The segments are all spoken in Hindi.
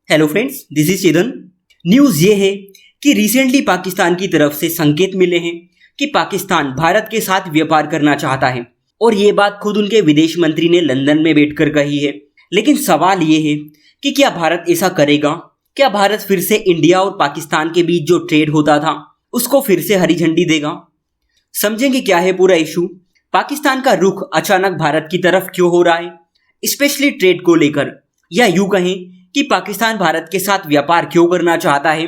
Hello friends, this is Chetan. News ये है कि रिसेंटली पाकिस्तान की तरफ से संकेत मिले हैं कि पाकिस्तान भारत के साथ व्यापार करना चाहता है और ये बात खुद उनके विदेश मंत्री ने लंदन में बैठकर कही है। लेकिन सवाल ये है कि क्या भारत ऐसा करेगा? क्या भारत फिर से इंडिया और पाकिस्तान के बीच जो ट्रेड होता था उसको फिर से हरी झंडी देगा? समझेंगे क्या है पूरा इशू। पाकिस्तान का रुख अचानक भारत की तरफ क्यों हो रहा है, स्पेशली ट्रेड को लेकर, या यूं कहें कि पाकिस्तान भारत के साथ व्यापार क्यों करना चाहता है।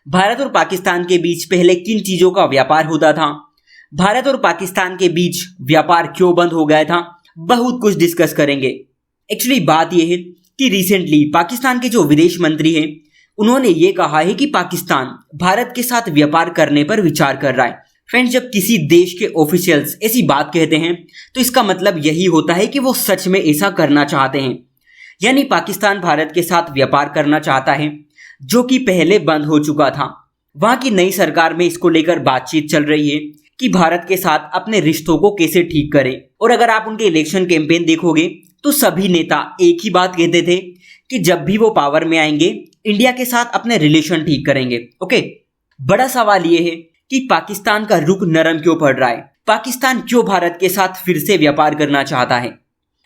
भारत और पाकिस्तान के बीच पहले किन चीजों का व्यापार होता था, भारत और पाकिस्तान के बीच व्यापार क्यों बंद हो गया था, बहुत कुछ डिस्कस करेंगे। एक्चुअली बात यह है कि रिसेंटली पाकिस्तान के जो विदेश मंत्री हैं उन्होंने ये कहा है कि पाकिस्तान भारत के साथ व्यापार करने पर विचार कर रहा है। फ्रेंड्स, जब किसी देश के ऑफिशियल्स ऐसी बात कहते हैं तो इसका मतलब यही होता है कि वो सच में ऐसा करना चाहते हैं। यानी पाकिस्तान भारत के साथ व्यापार करना चाहता है, जो कि पहले बंद हो चुका था। वहां की नई सरकार में इसको लेकर बातचीत चल रही है कि भारत के साथ अपने रिश्तों को कैसे ठीक करें। और अगर आप उनके इलेक्शन कैंपेन देखोगे तो सभी नेता एक ही बात कहते थे कि जब भी वो पावर में आएंगे इंडिया के साथ अपने रिलेशन ठीक करेंगे। ओके, बड़ा सवाल ये है कि पाकिस्तान का रुख नरम क्यों पड़ रहा है, पाकिस्तान क्यों भारत के साथ फिर से व्यापार करना चाहता है।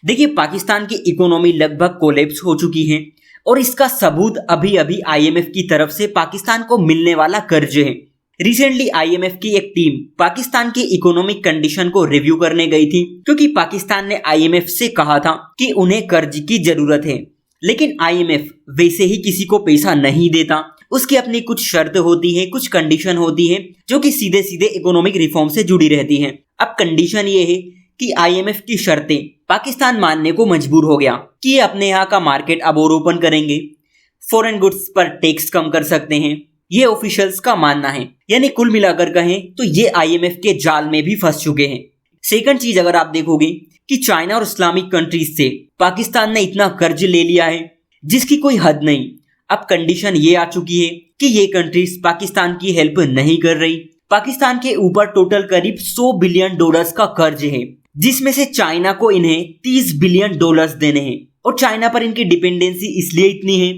देखिए, पाकिस्तान की इकोनॉमी लगभग कोलैप्स हो चुकी है और इसका सबूत अभी अभी आईएमएफ की तरफ से पाकिस्तान को मिलने वाला कर्ज है। रिसेंटली आईएमएफ की एक टीम पाकिस्तान की इकोनॉमिक कंडीशन को रिव्यू करने गई थी, क्योंकि पाकिस्तान ने आईएमएफ से कहा था कि उन्हें कर्ज की जरूरत है, लेकिन आईएमएफ वैसे ही किसी को पैसा नहीं देता। उसकी अपनी कुछ शर्त होती है, कुछ कंडीशन होती है जो कि सीधे सीधे इकोनॉमिक रिफॉर्म से जुड़ी रहती हैं। अब कंडीशन ये है कि आईएमएफ की शर्तें पाकिस्तान मानने को मजबूर हो गया कि ये अपने यहाँ का मार्केट अब और ओपन करेंगे, फॉरेन गुड्स पर टैक्स कम कर सकते हैं, ये ऑफिशियल्स का मानना है। यानी कुल मिलाकर कहें तो ये आईएमएफ के जाल में भी फंस चुके हैं। सेकंड चीज, अगर आप देखोगे कि चाइना और इस्लामिक कंट्रीज से पाकिस्तान ने इतना कर्ज ले लिया है जिसकी कोई हद नहीं। अब कंडीशन ये आ चुकी है कि ये कंट्रीज पाकिस्तान की हेल्प नहीं कर रही। पाकिस्तान के ऊपर टोटल करीब $100 बिलियन का कर्ज है, जिसमें से चाइना को इन्हें $30 बिलियन देने हैं। और चाइना पर इनकी डिपेंडेंसी इसलिए इतनी है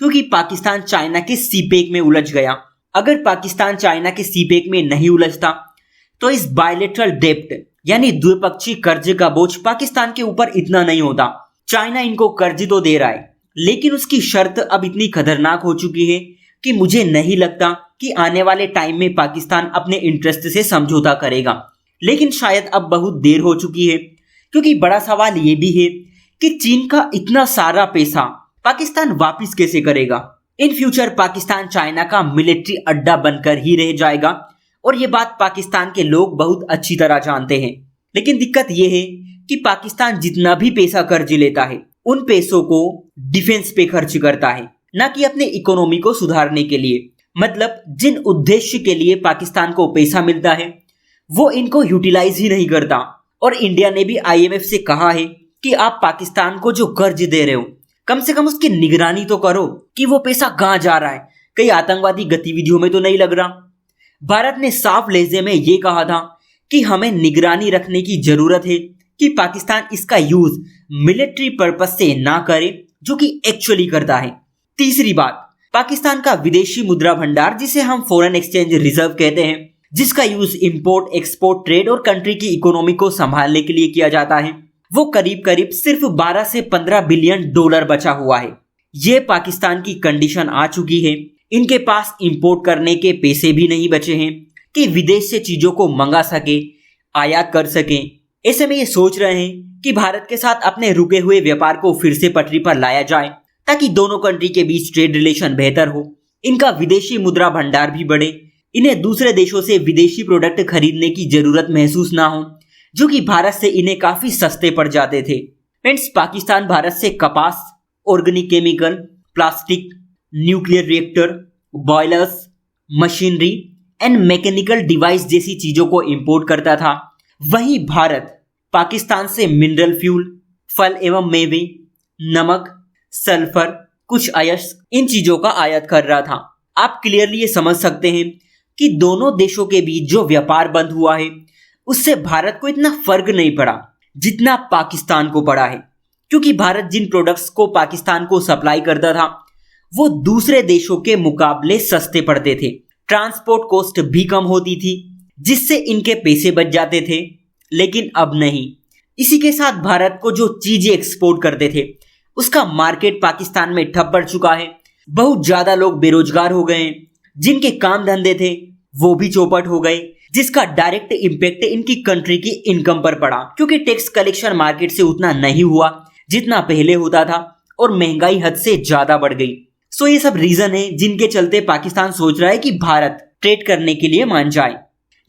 क्योंकि पाकिस्तान चाइना के सीपेक में उलझ गया। अगर पाकिस्तान चाइना के सीपेक में नहीं उलझता तो इस बायलैटरल डेब्ट यानी द्विपक्षीय कर्ज का बोझ पाकिस्तान के ऊपर इतना नहीं होता। चाइना इनको कर्ज तो दे रहा है, लेकिन उसकी शर्त अब इतनी खतरनाक हो चुकी है कि मुझे नहीं लगता कि आने वाले टाइम में पाकिस्तान अपने इंटरेस्ट से समझौता करेगा। लेकिन शायद अब बहुत देर हो चुकी है, क्योंकि बड़ा सवाल ये भी है कि चीन का इतना सारा पैसा पाकिस्तान वापस कैसे करेगा। इन फ्यूचर पाकिस्तान चाइना का मिलिट्री अड्डा बनकर ही रह जाएगा और ये बात पाकिस्तान के लोग बहुत अच्छी तरह जानते हैं। लेकिन दिक्कत ये है कि पाकिस्तान जितना भी पैसा कर्ज लेता है उन पैसों को डिफेंस पे खर्च करता है, न कि अपने इकोनॉमी को सुधारने के लिए। मतलब जिन उद्देश्य के लिए पाकिस्तान को पैसा मिलता है वो इनको यूटिलाइज ही नहीं करता। और इंडिया ने भी आईएमएफ से कहा है कि आप पाकिस्तान को जो कर्ज दे रहे हो कम से कम उसकी निगरानी तो करो कि वो पैसा कहाँ जा रहा है, कई आतंकवादी गतिविधियों में तो नहीं लग रहा। भारत ने साफ लहजे में ये कहा था कि हमें निगरानी रखने की जरूरत है कि पाकिस्तान इसका यूज मिलिट्री पर्पस से ना करे, जो कि एक्चुअली करता है। तीसरी बात, पाकिस्तान का विदेशी मुद्रा भंडार, जिसे हम फॉरेन एक्सचेंज रिजर्व कहते हैं, जिसका यूज इंपोर्ट एक्सपोर्ट ट्रेड और कंट्री की इकोनॉमी को संभालने के लिए किया जाता है, वो करीब करीब सिर्फ 12 से 15 बिलियन डॉलर बचा हुआ है। ये पाकिस्तान की कंडीशन आ चुकी है। इनके पास इंपोर्ट करने के पैसे भी नहीं बचे हैं कि विदेश से चीजों को मंगा सके, आयात कर सके। ऐसे में ये सोच रहे हैं कि भारत के साथ अपने रुके हुए व्यापार को फिर से पटरी पर लाया जाए ताकि दोनों कंट्री के बीच ट्रेड रिलेशन बेहतर हो, इनका विदेशी मुद्रा भंडार भी बढ़े, इन्हें दूसरे देशों से विदेशी प्रोडक्ट खरीदने की जरूरत महसूस ना हो, जो कि भारत से इन्हें काफी सस्ते पड़ जाते थे। फ्रेंड्स, पाकिस्तान भारत से कपास, organic chemical, plastic, nuclear reactor, boilers, machinery and mechanical device जैसी चीजों को इंपोर्ट करता था। वहीं भारत पाकिस्तान से मिनरल फ्यूल, फल एवं मेवे, नमक, सल्फर, कुछ अयस्क, इन चीजों का आयात कर रहा था। आप क्लियरली ये समझ सकते हैं कि दोनों देशों के बीच जो व्यापार बंद हुआ है उससे भारत को इतना फर्क नहीं पड़ा जितना पाकिस्तान को पड़ा है, क्योंकि भारत जिन प्रोडक्ट्स को पाकिस्तान को सप्लाई करता था वो दूसरे देशों के मुकाबले सस्ते पड़ते थे। ट्रांसपोर्ट कॉस्ट भी कम होती थी, जिससे इनके पैसे बच जाते थे। लेकिन अब नहीं। इसी के साथ भारत को जो चीजें एक्सपोर्ट करते थे उसका मार्केट पाकिस्तान में ठप पड़ चुका है। बहुत ज्यादा लोग बेरोजगार हो गए हैं, जिनके काम धंधे थे वो भी चौपट हो गए, जिसका डायरेक्ट इम्पैक्ट इनकी कंट्री की इनकम पर पड़ा, क्योंकि टैक्स कलेक्शन मार्केट से उतना नहीं हुआ जितना पहले होता था और महंगाई हद से ज्यादा बढ़ गई। सो ये सब रीजन है जिनके चलते पाकिस्तान सोच रहा है कि भारत ट्रेड करने के लिए मान जाए।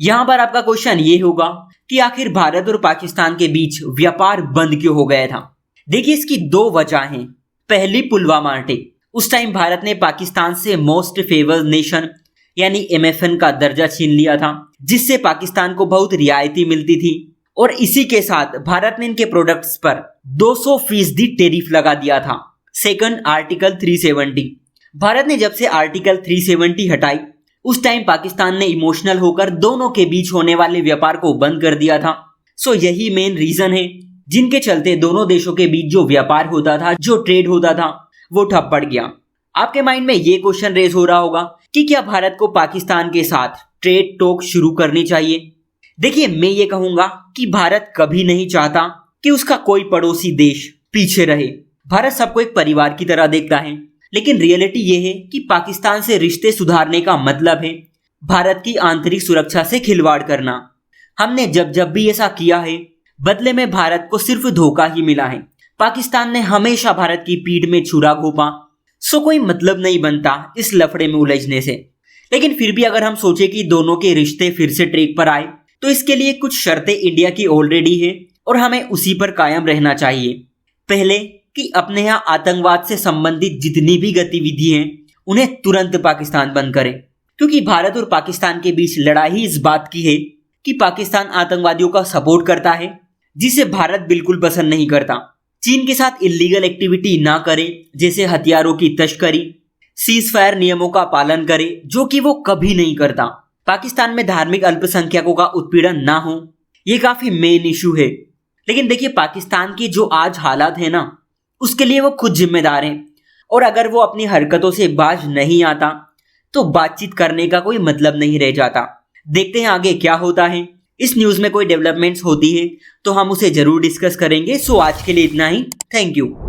यहां पर आपका क्वेश्चन ये होगा कि आखिर भारत और पाकिस्तान के बीच व्यापार बंद क्यों हो गया था। देखिए, इसकी दो वजह हैं। पहली, पुलवामा अटैक। उस टाइम भारत ने पाकिस्तान से मोस्ट फेवर्ड नेशन यानी MFN का दर्जा छीन लिया था, जिससे पाकिस्तान को बहुत रियायती मिलती थी और इसी के साथ भारत ने इनके प्रोडक्ट्स पर 200% टैरिफ लगा दिया था। Second, article 370। भारत ने जब से आर्टिकल 370 हटाई, उस टाइम पाकिस्तान ने इमोशनल होकर दोनों के बीच होने वाले व्यापार को बंद कर दिया था। सो यही मेन रीजन है जिनके चलते दोनों देशों के बीच जो व्यापार होता था, जो ट्रेड होता था, वो ठप पड़ गया। आपके माइंड में ये क्वेश्चन रेज हो रहा होगा कि क्या भारत को पाकिस्तान के साथ ट्रेड टॉक शुरू करनी चाहिए। देखिए, मैं ये कहूंगा कि भारत कभी नहीं चाहता कि उसका कोई पड़ोसी देश पीछे रहे। भारत सबको एक परिवार की तरह देखता है, लेकिन रियलिटी ये है कि पाकिस्तान से रिश्ते सुधारने का मतलब है भारत की आंतरिक सुरक्षा से खिलवाड़ करना। हमने जब जब भी ऐसा किया है, बदले में भारत को सिर्फ धोखा ही मिला है। पाकिस्तान ने हमेशा भारत की पीठ में छुरा घोंपा। सो कोई मतलब नहीं बनता इस लफड़े में उलझने से। लेकिन फिर भी अगर हम सोचे कि दोनों के रिश्ते फिर से ट्रैक पर आए, तो इसके लिए कुछ शर्तें इंडिया की ऑलरेडी है और हमें उसी पर कायम रहना चाहिए। पहले, कि अपने यहाँ आतंकवाद से संबंधित जितनी भी गतिविधि हैं उन्हें तुरंत पाकिस्तान बंद करे, क्योंकि भारत और पाकिस्तान के बीच लड़ाई इस बात की है कि पाकिस्तान आतंकवादियों का सपोर्ट करता है, जिसे भारत बिल्कुल पसंद नहीं करता। चीन के साथ इलीगल एक्टिविटी ना करे, जैसे हथियारों की तस्करी, सीज फायर नियमों का पालन करे, जो कि वो कभी नहीं करता। पाकिस्तान में धार्मिक अल्पसंख्यकों का उत्पीड़न ना हो, ये काफी मेन इशू है। लेकिन देखिए, पाकिस्तान की जो आज हालात है ना, उसके लिए वो खुद जिम्मेदार हैं, और अगर वो अपनी हरकतों से बाज नहीं आता तो बातचीत करने का कोई मतलब नहीं रह जाता। देखते हैं आगे क्या होता है। इस न्यूज़ में कोई डेवलपमेंट्स होती है तो हम उसे जरूर डिस्कस करेंगे। सो आज के लिए इतना ही। Thank you.